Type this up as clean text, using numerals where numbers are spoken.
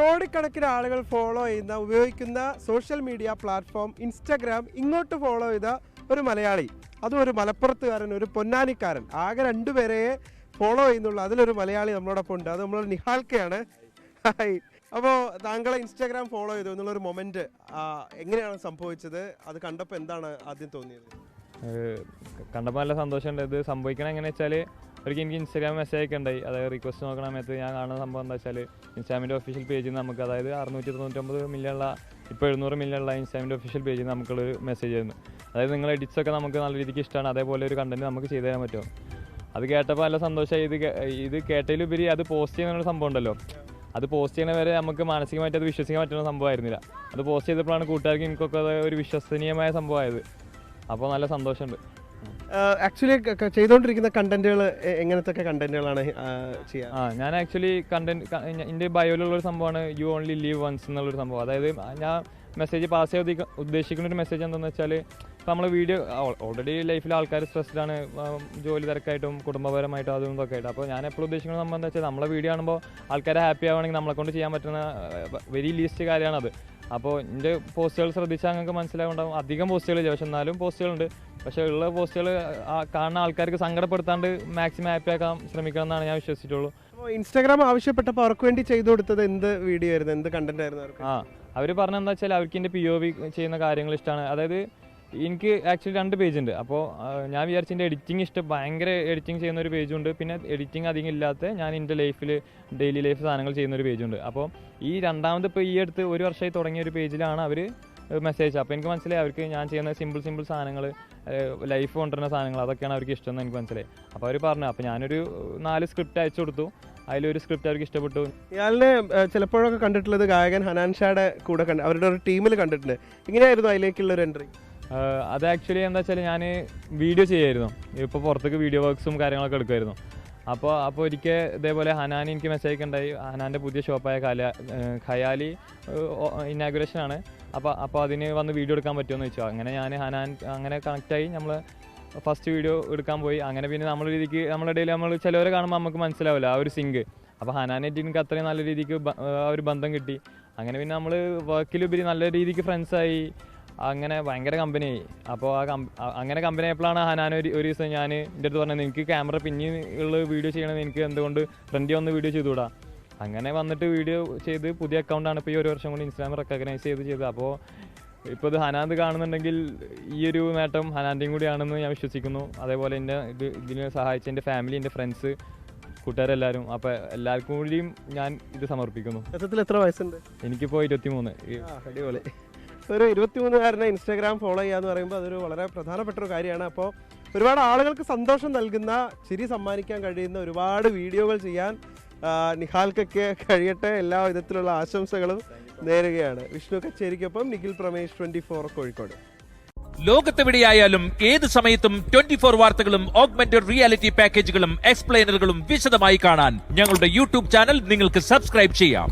കോടിക്കണക്കിന് ആളുകൾ ഫോളോ ചെയ്യുന്ന ഉപയോഗിക്കുന്ന സോഷ്യൽ മീഡിയ പ്ലാറ്റ്ഫോം ഇൻസ്റ്റഗ്രാം ഇങ്ങോട്ട് ഫോളോ ചെയ്ത ഒരു മലയാളി, അതും ഒരു മലപ്പുറത്തുകാരൻ, ഒരു പൊന്നാനിക്കാരൻ, ആകെ 2 പേരെ ഫോളോ ചെയ്യുന്നുള്ളൂ. അതിലൊരു മലയാളി നമ്മളോടൊപ്പം ഉണ്ട്. അത് നമ്മളൊരു നിഹാൽക്കയാണ്. ഹായ്. അപ്പോൾ താങ്കളെ ഇൻസ്റ്റാഗ്രാം ഫോളോ ചെയ്തു എന്നുള്ളൊരു മൊമെന്റ് എങ്ങനെയാണ് സംഭവിച്ചത്? അത് കണ്ടപ്പോൾ എന്താണ് ആദ്യം തോന്നിയത്? കണ്ടപ്പോൾ നല്ല സന്തോഷമുണ്ട്. ഇത് സംഭവിക്കണം എങ്ങനെയാണെന്ന് വെച്ചാൽ ഒരിക്കൽ എനിക്ക് ഇൻസ്റ്റാഗ്രാം മെസ്സേജ് ഒക്കെ ഉണ്ടായി. അതായത് റിക്വസ്റ്റ് നോക്കണ സമയത്ത് ഞാൻ കാണുന്ന സംഭവം എന്താ വെച്ചാൽ ഇൻസ്റ്റാഗ്രാമിൻ്റെ ഒഫീഷ്യൽ പേജിൽ നിന്ന് നമുക്ക്, അതായത് 699 മില്യണുള്ള ഇപ്പോൾ 700 മില്യണുള്ള ഇൻസ്റ്റാഗ്രാമിൻ്റെ ഒഫീഷ്യൽ പേജിൽ നിന്ന് നമുക്കുള്ളൊരു മെസ്സേജ് ആയിരുന്നു. അതായത് നിങ്ങൾ എഡിറ്റ്സൊക്കെ നമുക്ക് നല്ല രീതിക്ക് ഇഷ്ടമാണ്, അതേപോലെ ഒരു കണ്ടന്റ് നമുക്ക് ചെയ്തു തരാൻ പറ്റുമോ. അത് കേട്ടപ്പോൾ നല്ല സന്തോഷമായി. ഇത് കേട്ടതിലുപരി അത് പോസ്റ്റ് ചെയ്യുന്ന സംഭവം ഉണ്ടല്ലോ, അത് പോസ്റ്റ് ചെയ്യുന്ന വരെ നമുക്ക് മാനസികമായിട്ട് അത് വിശ്വസിക്കാൻ പറ്റുന്ന സംഭവമായിരുന്നില്ല. അത് പോസ്റ്റ് ചെയ്തപ്പോഴാണ് കൂട്ടുകാർക്ക് എനിക്കൊക്കെ അത് ഒരു വിശ്വസനീയമായ സംഭവമായത്. അപ്പോൾ നല്ല സന്തോഷമുണ്ട്. ആക്ച്വലി ചെയ്തുകൊണ്ടിരിക്കുന്ന കണ്ടന്റുകൾ എങ്ങനത്തെ കണ്ടന്റുകളാണ് ചെയ്യുക? ഞാൻ ആക്ച്വലി എൻ്റെ ബയോയിലുള്ളൊരു സംഭവമാണ് യു ഓൺലി ലീവ് വൺസ് എന്നുള്ളൊരു സംഭവം. അതായത് ഞാൻ മെസ്സേജ് പാസ് ചെയ്യാൻ ഉദ്ദേശിക്കുന്ന ഒരു മെസ്സേജ് എന്താണെന്ന് വെച്ചാൽ, ഇപ്പോൾ നമ്മൾ വീഡിയോ ഓൾറെഡി ലൈഫിൽ ആൾക്കാർ സ്ട്രെസ്ഡാണ്, ജോലി തിരക്കായിട്ടും കുടുംബപരമായിട്ടും അതും ഇതൊക്കെ ആയിട്ട്. അപ്പോൾ ഞാൻ എപ്പോഴും ഉദ്ദേശിക്കുന്ന സംഭവം എന്താ വെച്ചാൽ, നമ്മളെ വീഡിയോ കാണുമ്പോൾ ആൾക്കാരെ ഹാപ്പി ആവുകയാണെങ്കിൽ നമ്മളെ കൊണ്ട് ചെയ്യാൻ പറ്റുന്ന വെരി ലീസ്റ്റ് കാര്യമാണത്. അപ്പോൾ എൻ്റെ പോസ്റ്റുകൾ ശ്രദ്ധിച്ചാൽ നിങ്ങൾക്ക് മനസ്സിലാവുണ്ടാവും. അധികം പോസ്റ്റുകളില്ല, പക്ഷെ എന്നാലും പോസ്റ്റുകളുണ്ട്. പക്ഷേ ഉള്ള പോസ്റ്റുകൾ കാണുന്ന ആൾക്കാർക്ക് സങ്കടപ്പെടുത്താണ്ട് മാക്സിമം ഹാപ്പി ആക്കാൻ ശ്രമിക്കണം എന്നാണ് ഞാൻ വിശ്വസിച്ചിട്ടുള്ളൂ. അപ്പോൾ ഇൻസ്റ്റാഗ്രാം ആവശ്യപ്പെട്ടപ്പോൾ അവർക്ക് വേണ്ടി ചെയ്തു കൊടുത്തത് എന്ത് വീഡിയോ ആയിരുന്നു, എന്ത് കണ്ടന്റ് ആയിരുന്നു അവർക്ക്? അവർ പറഞ്ഞെന്താ വെച്ചാൽ അവർക്ക് എൻ്റെ POV ചെയ്യുന്ന കാര്യങ്ങൾ ഇഷ്ടമാണ്. അതായത് എനിക്ക് ആക്ച്വലി 2 പേജുണ്ട്. അപ്പോൾ ഞാൻ വിചാരിച്ച എൻ്റെ എഡിറ്റിംഗ് ഭയങ്കര എഡിറ്റിംഗ് ചെയ്യുന്ന ഒരു പേജുണ്ട്, പിന്നെ എഡിറ്റിംഗ് അധികം ഇല്ലാത്ത ഞാൻ എൻ്റെ ലൈഫിൽ ഡെയിലി ലൈഫ് സാധനങ്ങൾ ചെയ്യുന്ന ഒരു പേജുണ്ട്. അപ്പോൾ ഈ രണ്ടാമത് ഇപ്പോൾ ഈ അടുത്ത് 1 വർഷമായി തുടങ്ങിയ ഒരു പേജിലാണ് അവർ മെസ്സേജ്. അപ്പോൾ എനിക്ക് മനസ്സിലായി അവർക്ക് ഞാൻ ചെയ്യുന്ന സിമ്പിൾ സാധനങ്ങൾ, ലൈഫ് കൊണ്ടുവരുന്ന സാധനങ്ങൾ, അതൊക്കെയാണ് അവർക്ക് ഇഷ്ടം എന്ന് എനിക്ക് മനസ്സിലായി. അപ്പോൾ അവർ പറഞ്ഞു. അപ്പോൾ ഞാനൊരു 4 സ്ക്രിപ്റ്റ് അയച്ചു കൊടുത്തു. അതിലൊരു സ്ക്രിപ്റ്റ് അവർക്ക് ഇഷ്ടപ്പെട്ടു. ഇയാളിനെ ചിലപ്പോഴൊക്കെ കണ്ടിട്ടുള്ളത് ഗായകൻ ഹനാൻഷായുടെ കൂടെ അവരുടെ ഒരു ടീമിൽ കണ്ടിട്ടുണ്ട്. ഇങ്ങനെയായിരുന്നു അതിലേക്കുള്ള ഒരു എൻട്രി? അത് ആക്ച്വലി എന്താ വെച്ചാൽ ഞാൻ വീഡിയോ ചെയ്യായിരുന്നു. ഇപ്പോൾ പുറത്തേക്ക് വീഡിയോ വർക്ക്സും കാര്യങ്ങളൊക്കെ എടുക്കുമായിരുന്നു. അപ്പോൾ ഒരിക്കൽ ഇതേപോലെ ഹനാൻ എനിക്ക് മെസ്സേജ് ഉണ്ടായി. ഹനാൻ്റെ പുതിയ ഷോപ്പായ ഖയാലി ഇനാഗുറേഷനാണ്. അപ്പോൾ അതിന് വന്ന് വീഡിയോ എടുക്കാൻ പറ്റുമെന്ന് ചോദിച്ചു. അങ്ങനെ ഞാൻ ഹനാൻ അങ്ങനെ കണക്റ്റായി, നമ്മൾ ഫസ്റ്റ് വീഡിയോ എടുക്കാൻ പോയി. അങ്ങനെ പിന്നെ നമ്മുടെ രീതിക്ക് നമ്മുടെ ഇടയിൽ നമ്മൾ ചിലവരെ കാണുമ്പോൾ നമുക്ക് മനസ്സിലാവില്ല ആ ഒരു സിങ്ക്. അപ്പോൾ ഹനാനായിട്ട് എനിക്ക് അത്രയും നല്ല രീതിക്ക് ആ ഒരു ബന്ധം കിട്ടി. അങ്ങനെ പിന്നെ നമ്മൾ വർക്കിലുപരി നല്ല രീതിക്ക് ഫ്രണ്ട്സായി. അങ്ങനെ ഭയങ്കര കമ്പനിയായി. അപ്പോൾ അങ്ങനെ കമ്പനി ആയപ്പോഴാണ് ഹനാൻ ഒരു ദിവസം ഞാൻ എൻ്റെ അടുത്ത് പറഞ്ഞത്, എനിക്ക് ക്യാമറ പിന്നെയുള്ള വീഡിയോ ചെയ്യണമെന്ന്, എനിക്ക് എന്തുകൊണ്ട് ഫ്രണ്ടിൽ വന്ന് വീഡിയോ ചെയ്തുകൂടാ. അങ്ങനെ വന്നിട്ട് വീഡിയോ ചെയ്ത് പുതിയ അക്കൗണ്ടാണ് ഇപ്പോൾ ഈ 1 വർഷം കൊണ്ട് ഇൻസ്റ്റാഗ്രാം റെക്കഗ്നൈസ് ചെയ്ത്. അപ്പോൾ ഇപ്പോൾ ഇത് ഹനാൻ കാണുന്നുണ്ടെങ്കിൽ ഈ ഒരു നേട്ടം ഹനാൻ്റെയും കൂടിയാണെന്ന് ഞാൻ വിശ്വസിക്കുന്നു. അതേപോലെ എൻ്റെ ഇതിന് സഹായിച്ച എൻ്റെ ഫാമിലി, എൻ്റെ ഫ്രണ്ട്സ്, കൂട്ടുകാരെല്ലാവരും. അപ്പോൾ എല്ലാവർക്കും കൂടിയും ഞാൻ ഇത് സമർപ്പിക്കുന്നു. എത്ര വയസ്സുണ്ട്? എനിക്കിപ്പോൾ 23. അടിപൊളി. ഒരു 23-കാരനെ ഇൻസ്റ്റാഗ്രാം ഫോളോ ചെയ്യാന്ന് പറയുമ്പോൾ അതൊരു വളരെ പ്രധാനപ്പെട്ട ഒരു കാര്യമാണ്. അപ്പോൾ ഒരുപാട് ആളുകൾക്ക് സന്തോഷം നൽകുന്ന, ചിരി സമ്മാനിക്കാൻ കഴിയുന്ന ഒരുപാട് വീഡിയോകൾ ചെയ്യാൻ നിഹാൽക്കൊക്കെ കഴിയട്ടെ. എല്ലാ വിധത്തിലുള്ള ആശംസകളും നേരുകയാണ്. വിഷ്ണു കച്ചേരിക്കൊപ്പം നിഖിൽ പ്രമേഷ്, 24 കോഴിക്കോട്. ലോകത്തെവിടെയായാലും ഏത് സമയത്തും 24 വാർത്തകളും ഓഗ്മെന്റഡ് റിയാലിറ്റി പാക്കേജുകളും എക്സ്പ്ലെയിനറുകളും വിശദമായി കാണാൻ ഞങ്ങളുടെ YouTube ചാനൽ നിങ്ങൾക്ക് സബ്സ്ക്രൈബ് ചെയ്യാം.